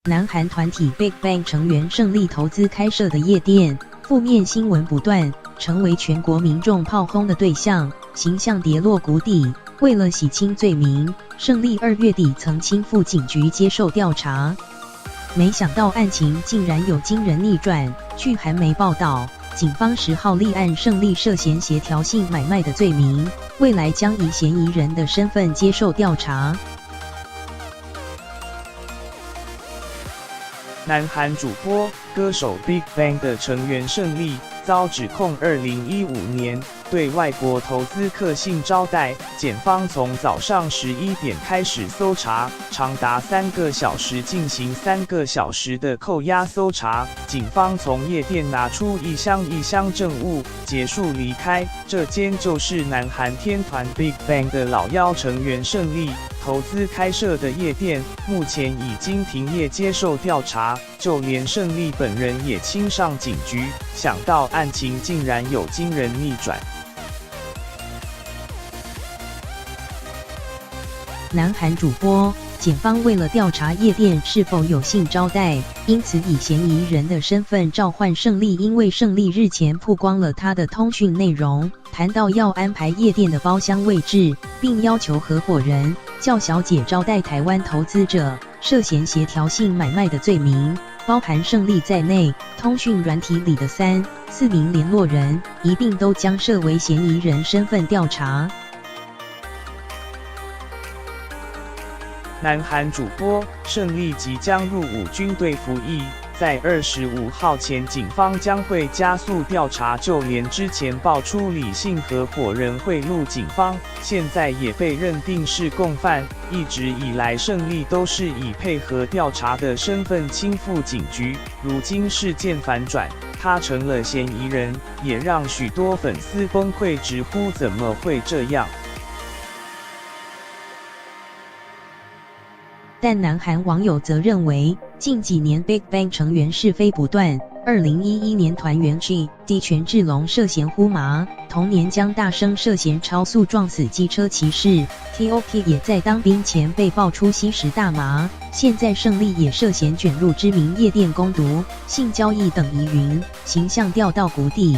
南韩团体 BigBang 成员胜利投资开设的夜店，负面新闻不断，成为全国民众炮轰的对象，形象跌落谷底。为了洗清罪名，胜利2月底曾亲赴警局接受调查，没想到案情竟然有惊人逆转。据韩媒报道，警方10号立案胜利涉嫌协调性买卖的罪名，未来将以嫌疑人的身份接受调查。南韩主播、歌手 BigBang 的成员胜利遭指控2015年对外国投资客性招待，检方从早上11点开始搜查，长达3个小时进行3个小时的扣押搜查。警方从夜店拿出一箱一箱证物，结束离开。这间就是南韩天团 BigBang 的老幺成员胜利投资开设的夜店，目前已经停业接受调查，就连胜利本人也亲上警局，想到案情竟然有惊人逆转。南韩主播，检方为了调查夜店是否有性招待，因此以嫌疑人的身份召唤胜利，因为胜利日前曝光了他的通讯内容，谈到要安排夜店的包厢位置，并要求合伙人叫小姐招待台湾投资者，涉嫌协调性买卖的罪名，包含胜利在内，通讯软体里的3、4名联络人一并都将设为嫌疑人身份调查。南韩主播胜利即将入伍军队服役，在25号前，警方将会加速调查。就连之前爆出李姓合伙人贿赂警方，现在也被认定是共犯。一直以来，胜利都是以配合调查的身份亲赴警局，如今事件反转，他成了嫌疑人，也让许多粉丝崩溃，直呼怎么会这样。但南韩网友则认为，近几年 BigBang 成员是非不断。2011年团员 G.D 权志龙涉嫌呼麻，同年江大生涉嫌超速撞死机车骑士 ，T.O.P 也在当兵前被爆出吸食大麻，现在胜利也涉嫌卷入知名夜店攻读、性交易等疑云，形象掉到谷底。